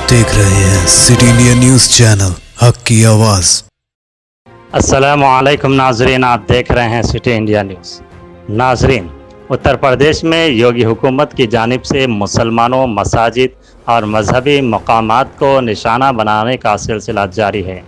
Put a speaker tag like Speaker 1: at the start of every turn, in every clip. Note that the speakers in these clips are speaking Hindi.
Speaker 1: देख रहे हैं सिटी इंडिया न्यूज़ चैनल, हक की आवाज़।
Speaker 2: अस्सलामुअलैकुम नाजरीन, आप देख रहे हैं सिटी इंडिया न्यूज़। नाजरीन, उत्तर प्रदेश में योगी हुकूमत की जानिब से मुसलमानों, मसाजिद और मजहबी मकामात को निशाना बनाने का सिलसिला जारी है।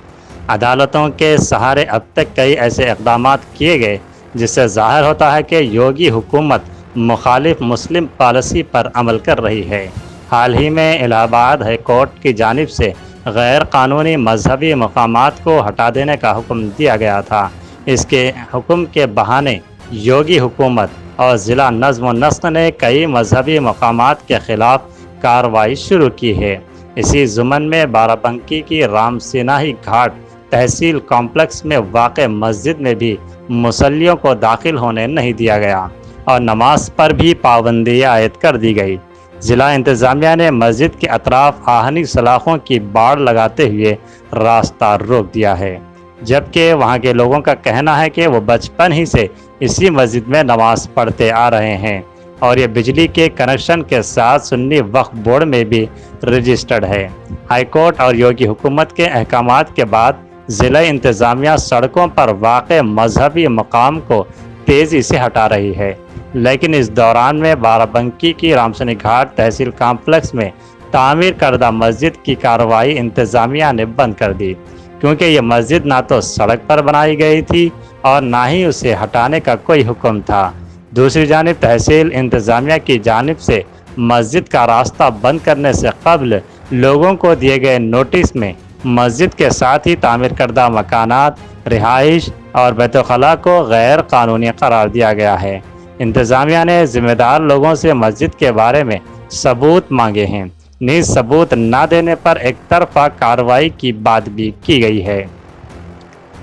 Speaker 2: अदालतों के सहारे अब तक कई ऐसे इक़दाम किए गए जिससे ज़ाहिर होता है कि योगी हुकूमत मुखालिफ मुस्लिम पॉलिसी पर अमल कर रही है। हाल ही में इलाहाबाद हाई कोर्ट की जानिब से गैर कानूनी मजहबी मकामात को हटा देने का हुक्म दिया गया था। इसके हुक्म के बहाने योगी हुकूमत और ज़िला नज़्म व नस्क ने कई मजहबी मकामात के ख़िलाफ़ कार्रवाई शुरू की है। इसी ज़ुमन में बाराबंकी की राम सिनाही घाट तहसील कॉम्प्लेक्स में वाक़ मस्जिद में भी मुसल्लियों को दाखिल होने नहीं दिया गया और नमाज पर भी पाबंदी आयद कर दी गई। ज़िला इंतज़ामिया ने मस्जिद के अतराफ़ आहनी सलाखों की बाड़ लगाते हुए रास्ता रोक दिया है, जबकि वहां के लोगों का कहना है कि वो बचपन ही से इसी मस्जिद में नमाज पढ़ते आ रहे हैं और ये बिजली के कनेक्शन के साथ सुन्नी वक्फ बोर्ड में भी रजिस्टर्ड है। हाई कोर्ट और योगी हुकूमत के अहकामात के बाद ज़िला इंतज़ामिया सड़कों पर वाक़ मजहबी मकाम को तेज़ी से हटा रही है, लेकिन इस दौरान में बाराबंकी की रामसनी घाट तहसील कॉम्प्लेक्स में तामीर करदा मस्जिद की कार्रवाई इंतज़ामिया ने बंद कर दी, क्योंकि ये मस्जिद ना तो सड़क पर बनाई गई थी और ना ही उसे हटाने का कोई हुक्म था। दूसरी जानिब तहसील इंतज़ामिया की जानिब से मस्जिद का रास्ता बंद करने से कबल लोगों को दिए गए नोटिस में मस्जिद के साथ ही तामीर करदा मकानात, रिहाइश और बैतुल-खला को गैर कानूनी करार दिया गया है। इंतज़ामिया ने ज़िम्मेदार लोगों से मस्जिद के बारे में सबूत मांगे हैं। नीज़ सबूत न देने पर एक तरफा कार्रवाई की बात भी की गई है।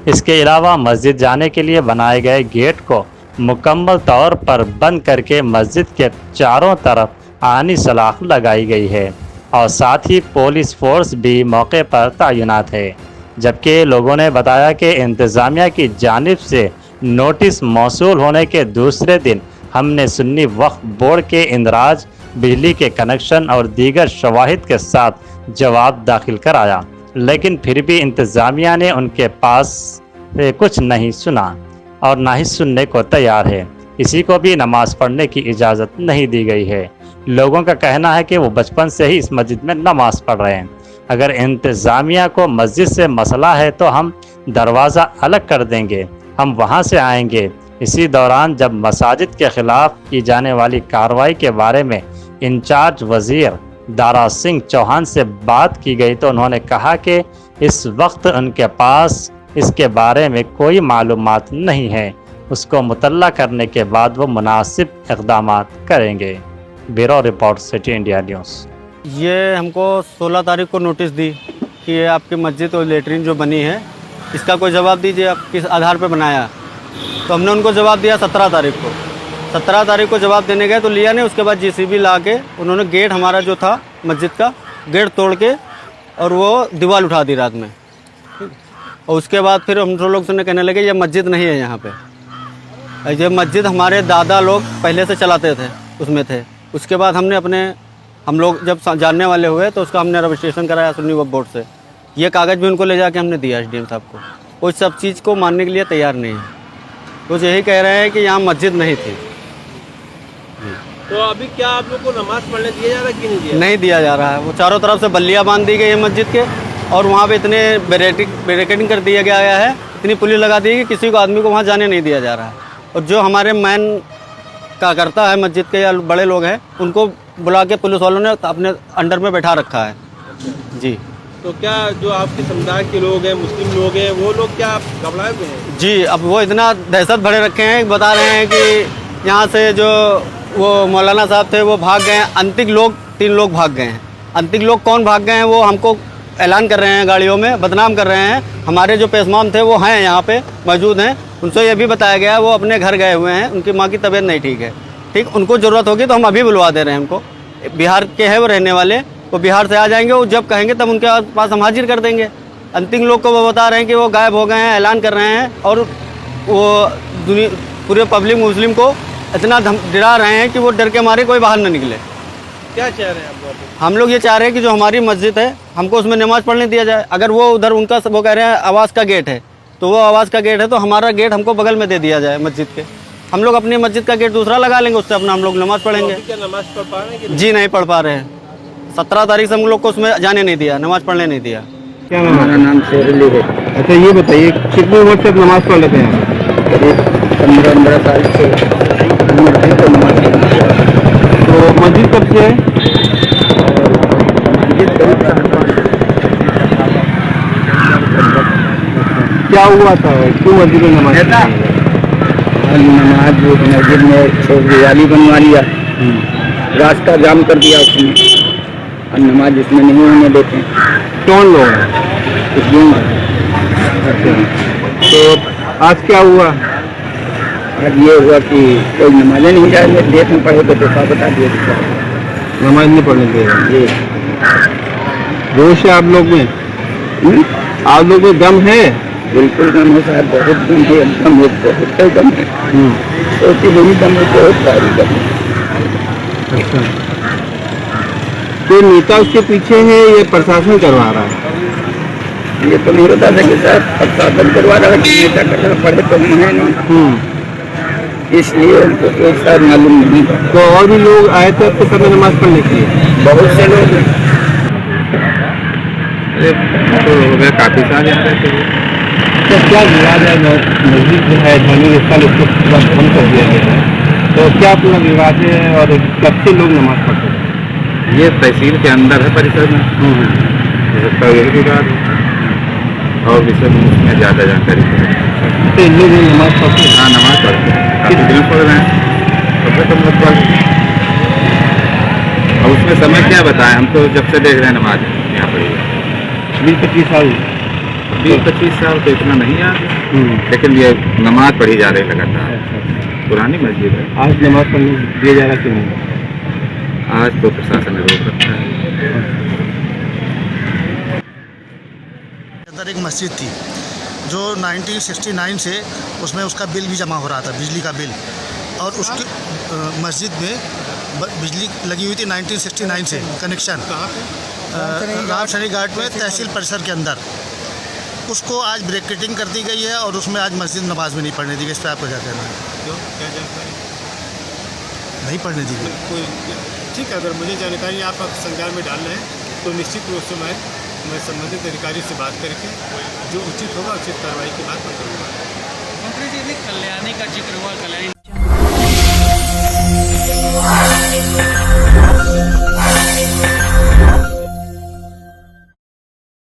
Speaker 2: इसके अलावा मस्जिद जाने के लिए बनाए गए गेट को मुकम्मल तौर पर बंद करके मस्जिद के चारों तरफ आनी सलाख लगाई गई है और साथ ही पुलिस फोर्स भी मौके पर तैनात है। जबकि लोगों ने बताया कि इंतज़ामिया की जानिब से नोटिस मौसूल होने के दूसरे दिन हमने सुन्नी वक्फ बोर्ड के इंदराज, बिजली के कनेक्शन और दीगर शवाहिद के साथ जवाब दाखिल कराया, लेकिन फिर भी इंतज़ामिया ने उनके पास से कुछ नहीं सुना और ना ही सुनने को तैयार है। किसी को भी नमाज पढ़ने की इजाज़त नहीं दी गई है। लोगों का कहना है कि वो बचपन से ही इस मस्जिद में नमाज पढ़ रहे हैं। अगर इंतज़ामिया को मस्जिद से मसला है तो हम दरवाज़ा अलग कर देंगे, हम वहां से आएंगे। इसी दौरान जब मसाजिद के ख़िलाफ़ की जाने वाली कार्रवाई के बारे में इंचार्ज वज़ीर दारा सिंह चौहान से बात की गई तो उन्होंने कहा कि इस वक्त उनके पास इसके बारे में कोई मालूमात नहीं है। उसको मुतल्ला करने के बाद वो मुनासिब इक़दाम करेंगे। Bureau report, city India news.
Speaker 3: ये हमको 16 तारीख को नोटिस दी कि ये आपकी मस्जिद और लेटरिन जो बनी है इसका कोई जवाब दीजिए, आप किस आधार पर बनाया। तो हमने उनको जवाब दिया 17 तारीख को। 17 तारीख को जवाब देने गए तो लिया नहीं। उसके बाद JCB ला के उन्होंने गेट हमारा जो था मस्जिद का गेट तोड़ के और वो दीवार उठा दी रात में। और उसके बाद फिर हम लोग सुनने कहने लगे ये मस्जिद नहीं है यहाँ पे। ये मस्जिद हमारे दादा लोग पहले से चलाते थे, उसमें थे। उसके बाद हम लोग जब जानने वाले हुए तो उसका हमने रजिस्ट्रेशन कराया सुन्नी वक्फ बोर्ड से। ये कागज़ भी उनको ले जाके हमने दिया SDM साहब को। वो सब चीज़ को मानने के लिए तैयार नहीं है। वो यही कह रहे हैं कि यहाँ मस्जिद नहीं थी।
Speaker 4: तो अभी क्या आप लोग को नमाज पढ़ने दिया जा रहा है कि नहीं दिया?
Speaker 3: नहीं दिया जा रहा है। वो चारों तरफ से बल्लियाँ बांध दी गई है मस्जिद के और वहाँ पे इतने बैरिकेडिंग कर दिया गया है, इतनी पुलिस लगा दी है कि किसी को आदमी को वहाँ जाने नहीं दिया जा रहा है। और जो हमारे मैन का करता है मस्जिद के या बड़े लोग हैं उनको बुला के पुलिस वालों ने अपने अंडर में बैठा रखा है जी।
Speaker 4: तो क्या जो आपके समुदाय के लोग हैं, मुस्लिम लोग हैं, वो लोग क्या घबराए हुए हैं?
Speaker 3: जी, अब वो इतना दहशत भरे रखे हैं, बता रहे हैं कि यहाँ से जो वो मौलाना साहब थे वो भाग गए हैं। अंतिक लोग 3 लोग भाग गए हैं। अंतिक लोग कौन भाग गए हैं वो हमको ऐलान कर रहे हैं, गाड़ियों में बदनाम कर रहे हैं। हमारे जो पेशमाम थे वो हैं यहाँ पे मौजूद हैं। उनसे ये भी बताया गया वो अपने घर गए हुए हैं, उनकी माँ की तबीयत नहीं ठीक है। ठीक, उनको ज़रूरत होगी तो हम अभी बुलवा दे रहे हैं। उनको बिहार के हैं वो रहने वाले, वो बिहार से आ जाएंगे। वो जब कहेंगे तब उनके पास हम हाजिर कर देंगे। अंतिम लोग को वो बता रहे हैं कि वो गायब हो गए हैं, ऐलान कर रहे हैं और वो पूरे पब्लिक मुस्लिम को इतना डरा रहे हैं कि वो डर के मारे कोई बाहर न निकले।
Speaker 4: क्या चाह रहे हैं आप लोग?
Speaker 3: हम लोग ये चाह रहे हैं कि जो हमारी मस्जिद है हमको उसमें नमाज़ पढ़ने दिया जाए। अगर वो उधर उनका वो कह रहे हैं आवाज़ का गेट है, तो वो आवाज़ का गेट है तो हमारा गेट हमको बगल में दे दिया जाए मस्जिद के। हम लोग अपनी मस्जिद का गेट दूसरा लगा लेंगे, उससे अपना हम लोग नमाज़
Speaker 4: तो
Speaker 3: पढ़ेंगे।
Speaker 4: अभी क्या नमाज पढ़ पा रहे हैं कि नहीं?
Speaker 3: जी नहीं पढ़ पा रहे हैं। 17 तारीख से हम लोग को उसमें जाने नहीं दिया, नमाज़ पढ़ने नहीं दिया।
Speaker 5: क्या नाम है? नाम शेरली है। अच्छा ये बताइए कितनी उम्र से आप नमाज पढ़ लेते हैं? करीब 15 साल से उम्र है तो नमाज पढ़ते हैं। तो मस्जिद कब से है? मस्जिद करीब क्या हुआ था, क्यों मस्जिद में नमाज नमाज मस्जिद में दिवाली बनवा लिया, रास्ता जाम कर दिया उसने और नमाज इसमें नहीं होने देते। कौन लोग हैं? अच्छा, तो आज क्या हुआ? आज ये हुआ कि कोई नमाज़ें नहीं जाए, देश में पढ़े तो क्या बता दिए नमाज नहीं पढ़ने दे रहे। ये जोश है आप लोग में? आप लोग में दम है? बिल्कुल दम है साहब, बहुत दम है, एकदम बहुत दम है। सोची नहीं दम है, बहुत सारी दम है। अच्छा, तो नेता उसके पीछे है, ये प्रशासन करवा रहा है? ये तो नहीं बता सकते साहब, प्रशासन करवा रहा है कि नेता कर रहा, पढ़े तो हम है नहीं, इसलिए उनको कोई शायद मालूम नहीं। तो और भी लोग आए थे आपके सामने नमाज पढ़ने के लिए? बहुत से लोग हैं। तो हो गया काफ़ी साल यहाँ रहते हुए। तो क्या विवाद है? मस्जिद जो है धार्मिक स्थल उसको बंद कर दिया गया है, तो क्या पूरा विवाद है और कब से लोग नमाज पढ़ते हैं? ये तहसील के अंदर है परिसर में, इसका यही विवाद है और विषय में इसमें ज़्यादा जानकारी तो इन लोग नमाज पढ़ते हैं? हाँ नमाज पढ़ते हैं, काफ़ी दिन पढ़ रहे हैं, तो फिर तुम लोग पढ़। और उसमें समय क्या बताएं, हम तो जब से देख रहे हैं नमाज यहाँ पर 20-25 साल। 20-25 साल तो इतना नहीं याद, लेकिन ये नमाज पढ़ी जा रही लगातार। पुरानी मस्जिद है। आज नमाज पढ़ने दिया जा रहा कि नहीं? आज तो प्रशासन ने रोक रखा है।
Speaker 6: अंदर एक मस्जिद थी जो 1969 से उसमें उसका बिल भी जमा हो रहा था, बिजली का बिल, और उसकी मस्जिद में बिजली लगी हुई थी 1969 से कनेक्शन राम शनि घाट में तहसील परिसर के अंदर। उसको आज ब्रेकेटिंग कर दी गई है और उसमें आज मस्जिद नमाज में नहीं पढ़ने दी गई। इस पर आपको क्या कहना है?
Speaker 7: क्यों, क्या जानकारी?
Speaker 6: नहीं पढ़ने दी गई।
Speaker 7: कोई ठीक है, अगर मुझे जानकारी आप संज्ञान में डाल रहे हैं तो निश्चित रूप से मैं संबंधित अधिकारी से बात करके जो उचित होगा उचित कार्रवाई की बात मैं करूँगा।
Speaker 8: मंत्री जी, कल्याणी का जिक्र हुआ, कल्याणी